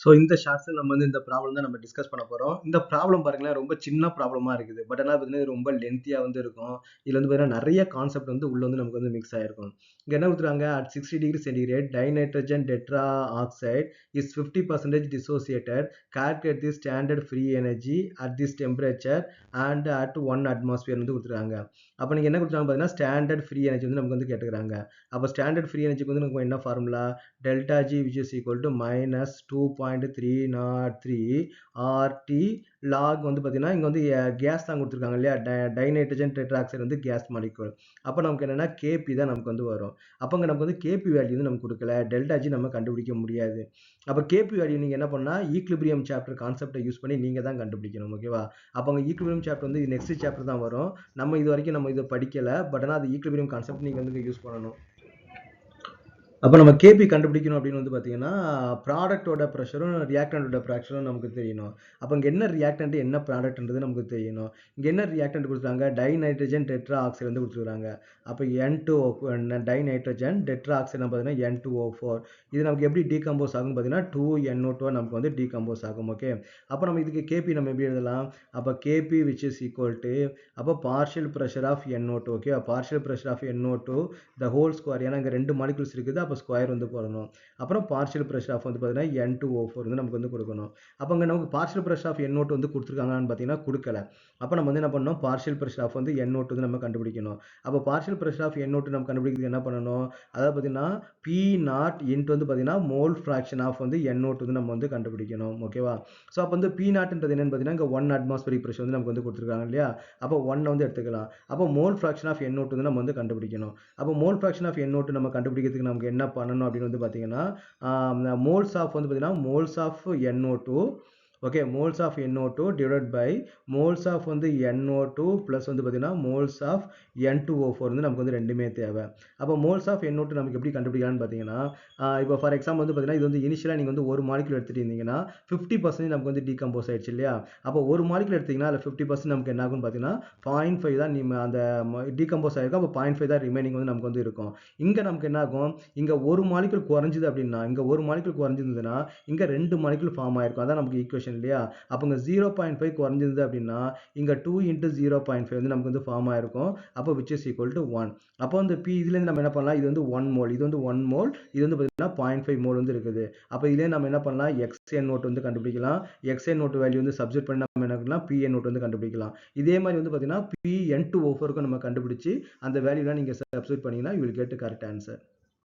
So இந்த ஷார்ட்ஸில் நம்ம வந்து இந்த ப்ராப்ளம் தான் நம்ம டிஸ்கஸ் பண்ண போகிறோம். இந்த ப்ராப்ளம் பாருங்களேன் ரொம்ப சின்ன ப்ராப்ளமாக இருக்குது. பட் ஆனால் பார்த்தீங்கன்னா ரொம்ப லென்த்தியாக வந்து இருக்கும். இதில் வந்து பார்த்தீங்கன்னா நிறைய கான்செப்ட் வந்து உள்ள வந்து நமக்கு வந்து மிக்ஸ் ஆகிருக்கும். இங்கே என்ன கொடுத்துருக்காங்க, at 60 degree centigrade dinitrogen tetra oxide is 50% dissociated. Calculate the standard free energy at this temperature and at 1 atmosphere வந்து கொடுத்துருக்காங்க. அப்போ நீங்கள் என்ன கொடுத்துருக்காங்க பார்த்தீங்கன்னா ஸ்டாண்டர்ட் ஃப்ரீ எனர்ஜி வந்து நமக்கு வந்து கேட்டுக்கிறாங்க. அப்போ ஸ்டாண்டர்ட் ஃப்ரீ எனர்ஜிக்கு வந்து நமக்கு என்ன formula, delta G which is equal to minus 2.303 RT log வந்து பார்த்தீங்கன்னா இங்கே வந்து கேஸ் தான் கொடுத்துருக்காங்க இல்லையா, டைநைட்ரஜன் டெட்ராக்சைடு வந்து கேஸ் மாலிக்யூல். அப்போ நமக்கு என்னென்னா கேபி தான் நமக்கு வந்து வரும். அப்போ நமக்கு வந்து கேபி வேல்யூ வந்து நமக்கு கொடுக்கல, டெல்டா ஜி நம்ம கண்டுபிடிக்க முடியாது. அப்போ கேபி வேல்யூ நீங்கள் என்ன பண்ணால் ஈக்லிபிரியம் சாப்டர் கான்செப்டை யூஸ் பண்ணி நீங்கள் தான் கண்டுபிடிக்கணும். ஓகேவா? அப்போ அங்கே ஈக்லிபிரியம் சாப்டர் வந்து நெக்ஸ்ட் சாப்டர் தான் வரும். நம்ம இது வரைக்கும் நம்ம இதை படிக்கலை. பட் ஆனால் அது ஈக்லிபிரியம் கான்செப்ட் நீங்கள் வந்து யூஸ் பண்ணணும். அப்போ நம்ம கேபி கண்டுபிடிக்கணும் அப்படின்னு வந்து பார்த்தீங்கன்னா ப்ராடக்டோட ப்ரெஷரும் ரியாக்டண்டோட ப்ரெஷரும் நமக்கு தெரியணும். அப்போ இங்கே என்ன ரியாக்டன்ட் என்ன ப்ராடக்ட்ன்றது நமக்கு தெரியணும். இங்கே என்ன ரியாக்டன்ட் கொடுத்துருக்காங்க, டைநைட்ரஜன் டெட்ரா ஆக்சைடு வந்து கொடுத்துருக்காங்க. அப்போ N2O டைநைட்ரஜன் டெட்ரா ஆக்சைடு பார்த்தீங்கன்னா N2O4. இது நமக்கு எப்படி டீகம்போஸ் ஆகும் பார்த்தீங்கன்னா 2NO2 நமக்கு வந்து டீகம்போஸ் ஆகும். ஓகே, அப்போ நம்ம இதுக்கு கேபி நம்ம எப்படி எழுதலாம், அப்போ KP which is equal to அப்போ partial pressure of NO2. Okay, partial pressure of NO2 the whole square, ஏன்னா இங்கே 2 மாலிகுல்ஸ் இருக்குது, அப்போ ஸ்கொயர் வந்து போடணும். அப்புறம் பார்ஷியல் ப்ரெஷர் ஆஃப் வந்து பார்த்தீங்கன்னா N2O4 வந்து நமக்கு வந்து கொடுக்கணும். அப்போ இங்கே நமக்கு பார்ஷியல் ப்ரெஷர் ஆஃப் NO2 வந்து கொடுத்துருக்காங்கன்னு பார்த்தீங்கன்னா கொடுக்கல. அப்போ நம்ம வந்து என்ன பண்ணணும், பார்ஷியல் ப்ரெஷர் ஆஃப் வந்து NO2 வந்து நம்ம கண்டுபிடிக்கணும். அப்போ பார்ஷியல் ப்ரெஷர் ஆஃப் NO2 நம்ம கண்டுபிடிக்கிறதுக்கு என்ன பண்ணணும், அதாவது பார்த்தீங்கன்னா P0 இன்ட்டு வந்து பார்த்தீங்கன்னா மோல் ஃப்ராக்ஷன் ஆஃப் வந்து NO2 வந்து நம்ம வந்து கண்டுபிடிக்கணும். ஓகேவா? ஸோ அப்போ வந்து P0ன்றது என்னன்னு பார்த்தீங்கன்னா இங்கே 1 அட்மாஸ்பரிக் ப்ரெஷர் வந்து நமக்கு வந்து கொடுத்துருக்காங்க இல்லையா, அப்போ 1 வந்து எடுத்துக்கலாம். அப்போ மோல் ஃப்ராக்ஷன் ஆஃப் NO2 வந்து நம்ம வந்து கண்டுபிடிக்கணும். அப்போ மோல் ஃப்ராக்ஷன் ஆஃப் NO2 நம்ம கண்டுபிடிக்கிறதுக்கு நமக்கு என்ன பண்ணணும் அப்படின்னு வந்து பார்த்தீங்கன்னா மோல்ஸ் ஆஃப் வந்து பார்த்தீங்கன்னா moles of NO2. Okay, moles of NO2 divide by moles of வந்து NO2 ப்ளஸ் வந்து பார்த்தீங்கன்னா மோல்ஸ் ஆஃப் N2O4 வந்து நமக்கு வந்து ரெண்டுமே தேவை. அப்போ மோல்ஸ் ஆஃப் NO2 நமக்கு எப்படி கண்டுபிடிக்கலாம்னு பார்த்தீங்கன்னா இப்போ ஃபார் எக்ஸாம்பிள் வந்து பார்த்தீங்கன்னா இது வந்து இனிஷியலாக நீங்கள் வந்து ஒரு மாலிகுல் எடுத்துகிட்டு இருந்தீங்கன்னா 50% நமக்கு வந்து டீகம்போஸ் ஆயிடுச்சு இல்லையா. அப்போ ஒரு மாலிகுல் எடுத்தீங்கன்னா அதில் 50% நமக்கு என்ன ஆகும்னு பார்த்தீங்கன்னா 0.5 தான் நீங்கள் அந்த டீகம்போஸ் ஆகிருக்கும். அப்போ 0.5 தான் ரிமைனிங் வந்து நமக்கு வந்து இருக்கும். இங்கே நமக்கு என்ன ஆகும், இங்கே ஒரு மாலிகுல் குறைஞ்சிது அப்படின்னா, இங்கே ஒரு மாலிகுல் குறைஞ்சிருந்ததுன்னா இங்கே 2 மாலிகுல் ஃபார்ம் ஆயிருக்கும். அதான் நமக்கு ஈக்குவேஷன் இல்லையா. அப்போ இங்கே 0.5 குறைஞ்சிருந்தது அப்படின்னா இங்கே 2 into 0.5 வந்து நமக்கு வந்து ஃபார்ம் ஆயிருக்கும். அப்போ which is equal to 1. அப்போ இந்த P இதுலேருந்து நம்ம என்ன பண்ணலாம், இது வந்து 1 மோல், இது வந்து 1 மோல், இது வந்து பார்த்தீங்கன்னா 0.5 மோல் வந்து இருக்குது. அப்போ இதுலேயே நம்ம என்ன பண்ணலாம், XNO2 வந்து கண்டுபிடிக்கலாம். XNO2 வேல்யூ வந்து சப்ஸ்டிட் பண்ணி நம்ம என்ன பண்ணலாம், PNO2 வந்து கண்டுபிடிக்கலாம். இதே மாதிரி வந்து பார்த்தீங்கன்னா PN2O4 நம்ம கண்டுபிடிச்சு அந்த வேல்யூலாம் நீங்கள் சப்ஸ்டிட் பண்ணீங்கன்னா you will get correct answer.